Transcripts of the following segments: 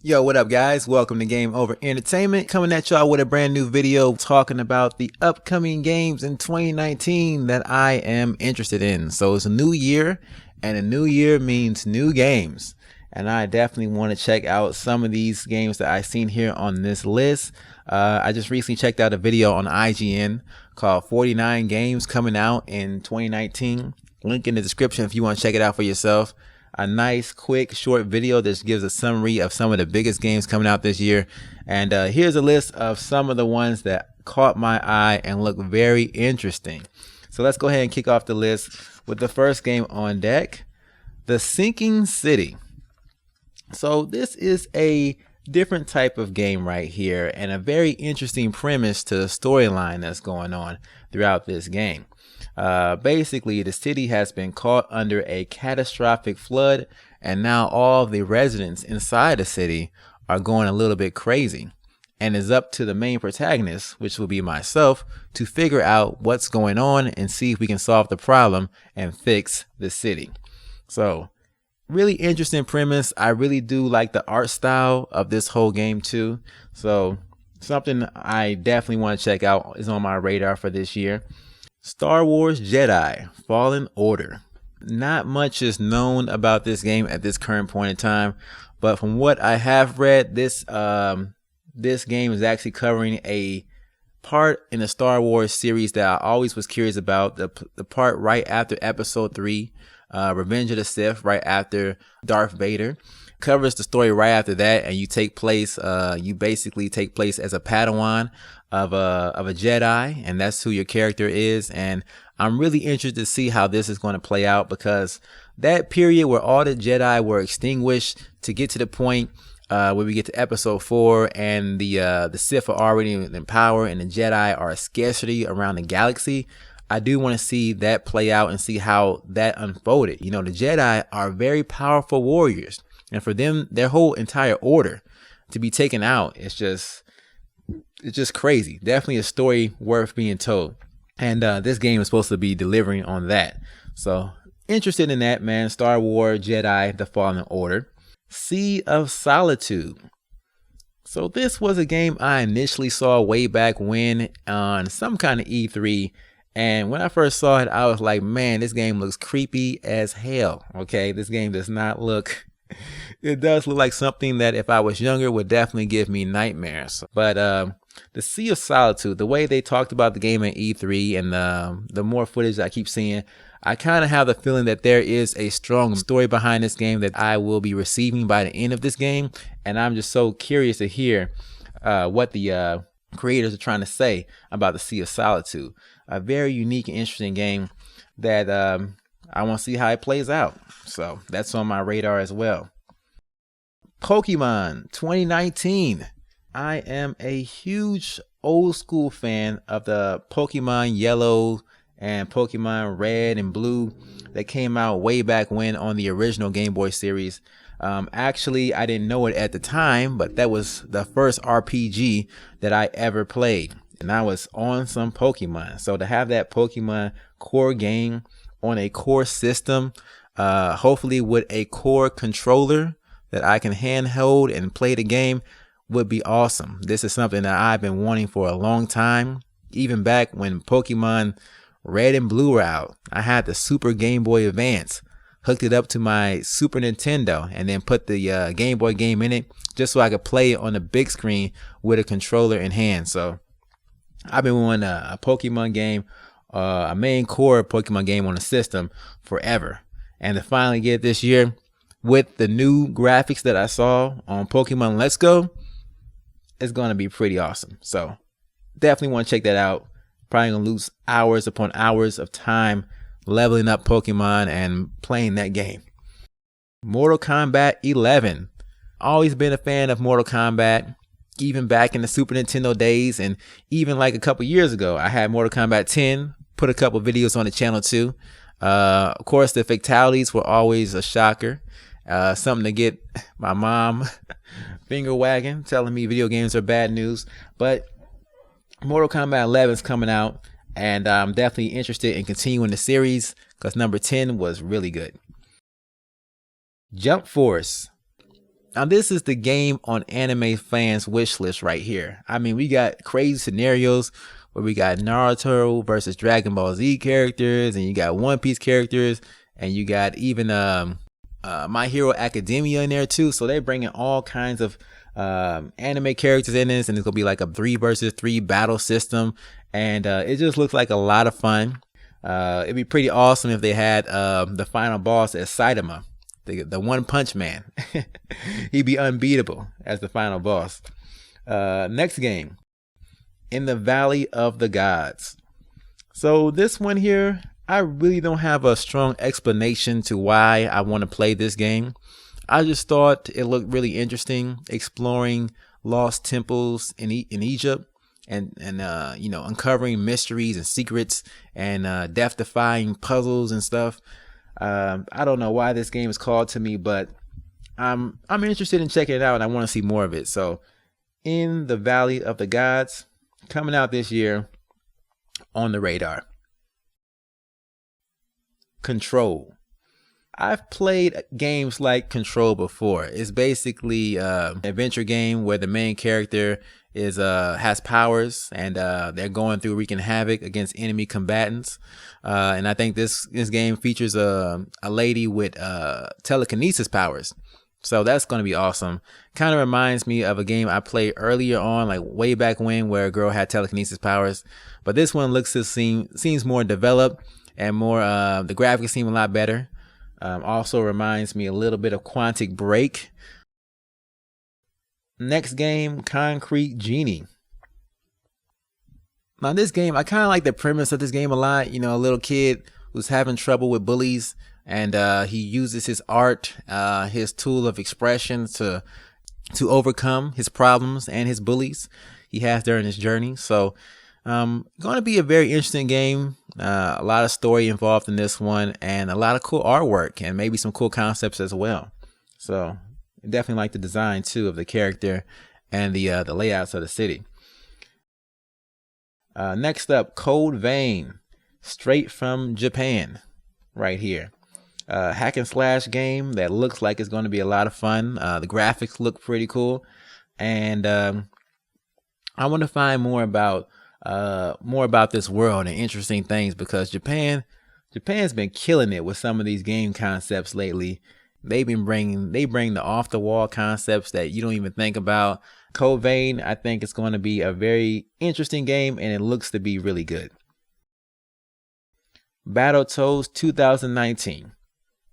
Yo, what up guys? Welcome to Gameover Entertainment, coming at y'all with a brand new video talking about the upcoming games in 2019 that I am interested in. So it's a new year, and a new year means new games. And I definitely want to check out some of these games that I've seen here on this list. I just recently checked out a video on IGN called 49 Games Coming Out in 2019. Link in the description if you want to check it out for yourself. A nice, quick, short video that gives a summary of some of the biggest games coming out this year. And here's a list of some of the ones that caught my eye and look very interesting. So let's go ahead and kick off the list with the first game on deck, The Sinking City. So this is a different type of game right here, and a very interesting premise to the storyline that's going on throughout this game. Basically, the city has been caught under a catastrophic flood, and now all the residents inside the city are going a little bit crazy. And it's up to the main protagonist, which will be myself, to figure out what's going on and see if we can solve the problem and fix the city. So, really interesting premise. I really do like the art style of this whole game too. So, something I definitely want to check out is on my radar for this year. Star Wars Jedi Fallen Order. Not much is known about this game at this current point in time, but from what I have read, this game is actually covering a part in the Star Wars series that I always was curious about. The part right after Episode 3, Revenge of the Sith, right after Darth Vader. Covers the story right after that, and you basically take place as a Padawan of a Jedi, and that's who your character is. And I'm really interested to see how this is going to play out, because that period where all the Jedi were extinguished to get to the point where we get to Episode 4 and the Sith are already in power and the Jedi are a scarcity around the galaxy. I do want to see that play out and see how that unfolded. You know, the Jedi are very powerful warriors, and for them, their whole entire order to be taken out, it's just crazy. Definitely a story worth being told. And this game is supposed to be delivering on that. So interested in that, man. Star Wars Jedi The Fallen Order. Sea of Solitude. So this was a game I initially saw way back when on some kind of E3. And when I first saw it, I was like, man, this game looks creepy as hell. Okay, this game does not look... It does look like something that if I was younger would definitely give me nightmares. But the Sea of Solitude, the way they talked about the game at E3 and the more footage I keep seeing, I kind of have the feeling that there is a strong story behind this game that I will be receiving by the end of this game. And I'm just so curious to hear what the creators are trying to say about the Sea of Solitude. A very unique and interesting game that I want to see how it plays out. So that's on my radar as well. Pokemon 2019. I am a huge old school fan of the Pokemon Yellow and Pokemon Red and Blue that came out way back when on the original Game Boy series. Actually, I didn't know it at the time, but that was the first RPG that I ever played. And I was on some Pokemon. So to have that Pokemon core game on a core system, hopefully with a core controller that I can handhold and play the game, would be awesome. This is something that I've been wanting for a long time. Even back when Pokemon Red and Blue were out, I had the Super Game Boy Advance, hooked it up to my Super Nintendo, and then put the Game Boy game in it just so I could play it on the big screen with a controller in hand. So I've been wanting a Pokemon game, a main core Pokemon game on the system forever. And to finally get it this year with the new graphics that I saw on Pokemon Let's Go, it's going to be pretty awesome. So definitely want to check that out. Probably going to lose hours upon hours of time leveling up Pokemon and playing that game. Mortal Kombat 11. Always been a fan of Mortal Kombat. Even back in the Super Nintendo days, and even like a couple years ago, I had Mortal Kombat 10, put a couple videos on the channel too. Of course, the fatalities were always a shocker. Something to get my mom finger wagging, telling me video games are bad news. But Mortal Kombat 11 is coming out, and I'm definitely interested in continuing the series because number 10 was really good. Jump Force. Now, this is the game on anime fans' wish list right here. I mean, we got crazy scenarios where we got Naruto versus Dragon Ball Z characters, and you got One Piece characters, and you got even My Hero Academia in there too. So they're bringing all kinds of anime characters in this, and it's gonna be like a 3 versus 3 battle system, and it just looks like a lot of fun. It'd be pretty awesome if they had the final boss as Saitama, the One Punch Man. He'd be unbeatable as the final boss. Next game, In the Valley of the Gods. So this one here, I really don't have a strong explanation to why I want to play this game. I just thought it looked really interesting, exploring lost temples in Egypt, and you know, uncovering mysteries and secrets, and death-defying puzzles and stuff. I don't know why this game is called to me, but I'm interested in checking it out, and I want to see more of it. So, In the Valley of the Gods, coming out this year on the radar. Control. I've played games like Control before. It's basically an adventure game where the main character is has powers, and they're going through wreaking havoc against enemy combatants. And I think this game features a lady with telekinesis powers. So that's going to be awesome. Kind of reminds me of a game I played earlier on, like way back when, where a girl had telekinesis powers. But this one seems more developed, and more the graphics seem a lot better. Also reminds me a little bit of Quantic Break. Next game, Concrete Genie. Now this game, I kind of like the premise of this game a lot. You know, a little kid who's having trouble with bullies, and he uses his art, his tool of expression, to overcome his problems and his bullies he has during his journey. So going to be a very interesting game. A lot of story involved in this one, and a lot of cool artwork, and maybe some cool concepts as well. So definitely like the design too of the character and the layouts of the city. Next up, Code Vein, straight from Japan, right here. Hack and slash game that looks like it's going to be a lot of fun. The graphics look pretty cool, and I want to find more about this world and interesting things, because Japan's been killing it with some of these game concepts lately. They bring the off the wall concepts that you don't even think about. Code Vein, I think it's going to be a very interesting game, and it looks to be really good. Battletoads 2019.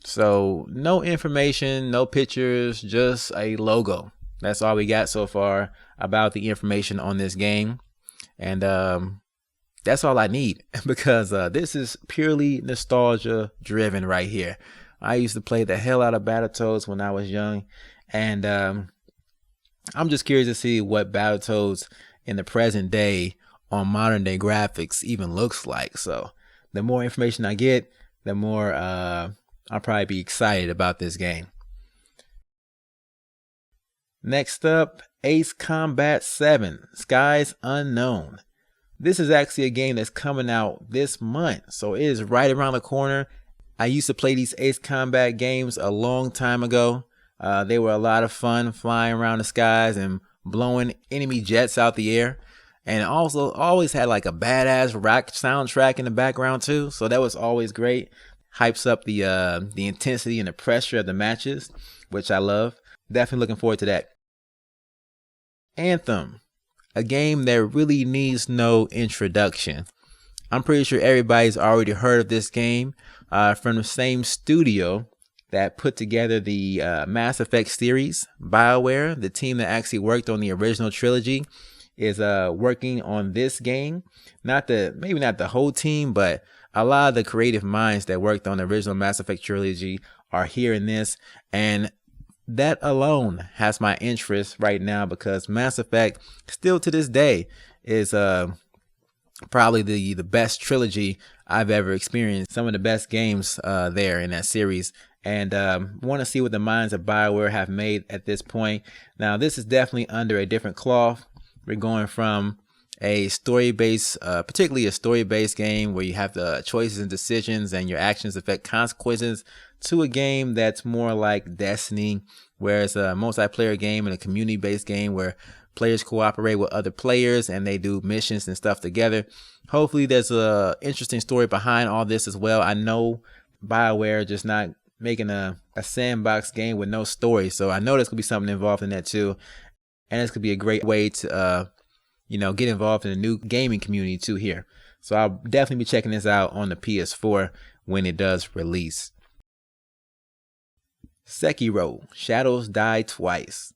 So no information, no pictures, just a logo. That's all we got so far about the information on this game. And that's all I need, because this is purely nostalgia driven right here. I used to play the hell out of Battletoads when I was young, and I'm just curious to see what Battletoads in the present day on modern day graphics even looks like. So the more information I get, the more I'll probably be excited about this game. Next up, Ace Combat 7, Skies Unknown. This is actually a game that's coming out this month, so it is right around the corner. I used to play these Ace Combat games a long time ago. They were a lot of fun, flying around the skies and blowing enemy jets out the air. And also always had like a badass rock soundtrack in the background too, so that was always great. Hypes up the intensity and the pressure of the matches, which I love. Definitely looking forward to that. Anthem, a game that really needs no introduction. I'm pretty sure everybody's already heard of this game, from the same studio that put together the Mass Effect series. BioWare, the team that actually worked on the original trilogy, is working on this game. Maybe not the whole team, but a lot of the creative minds that worked on the original Mass Effect trilogy are here in this, and that alone has my interest right now, because Mass Effect still to this day is probably the best trilogy I've ever experienced. Some of the best games there in that series, and want to see what the minds of BioWare have made at this point. Now this is definitely under a different cloth. We're going from a story-based, particularly a story-based game where you have the choices and decisions and your actions affect consequences, to a game that's more like Destiny, where it's a multiplayer game and a community-based game where players cooperate with other players and they do missions and stuff together. Hopefully there's a interesting story behind all this as well. I know BioWare just not making a sandbox game with no story, so I know there's gonna be something involved in that too, and this could be a great way to get involved in a new gaming community too here. So I'll definitely be checking this out on the PS4 when it does release. Sekiro, Shadows Die Twice.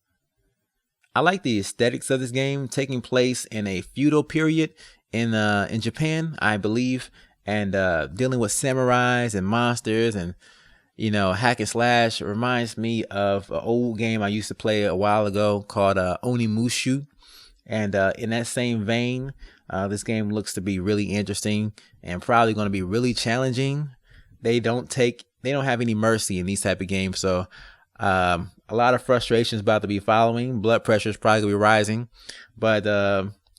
I like the aesthetics of this game, taking place in a feudal period in Japan, I believe, and dealing with samurais and monsters and hack and slash. It reminds me of an old game I used to play a while ago called Onimushu. And in that same vein, this game looks to be really interesting and probably going to be really challenging. They don't have any mercy in these type of games, so a lot of frustration is about to be following. Blood pressure is probably going to be rising, but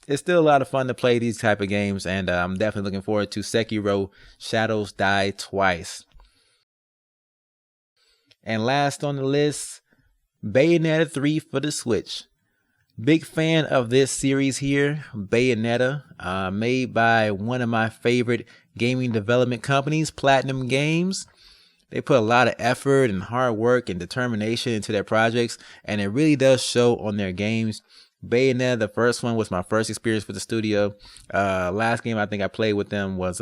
it's still a lot of fun to play these type of games, and I'm definitely looking forward to Sekiro, Shadows Die Twice. And last on the list, Bayonetta 3 for the Switch. Big fan of this series here, Bayonetta, made by one of my favorite gaming development companies, Platinum Games. They put a lot of effort and hard work and determination into their projects, and it really does show on their games. Bayonetta, the first one, was my first experience with the studio. Last game I think I played with them was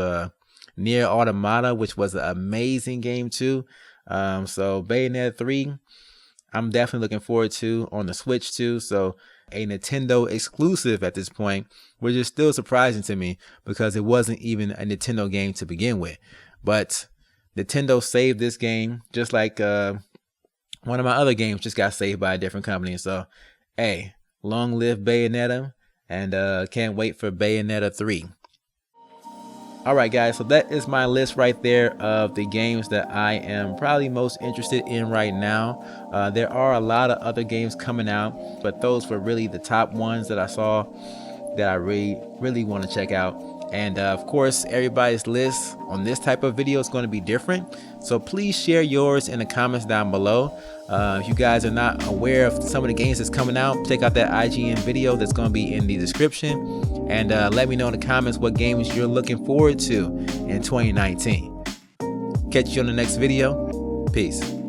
Nier Automata, which was an amazing game too. So Bayonetta 3, I'm definitely looking forward to on the Switch too. So a Nintendo exclusive at this point, which is still surprising to me because it wasn't even a Nintendo game to begin with. But Nintendo saved this game, just like one of my other games just got saved by a different company. So, hey, long live Bayonetta, and can't wait for Bayonetta 3. All right, guys, so that is my list right there of the games that I am probably most interested in right now. There are a lot of other games coming out, but those were really the top ones that I saw that I really want to check out. And of course, everybody's list on this type of video is going to be different, so please share yours in the comments down below. If you guys are not aware of some of the games that's coming out, check out that IGN video that's going to be in the description, and let me know in the comments what games you're looking forward to in 2019. Catch you on the next video. Peace.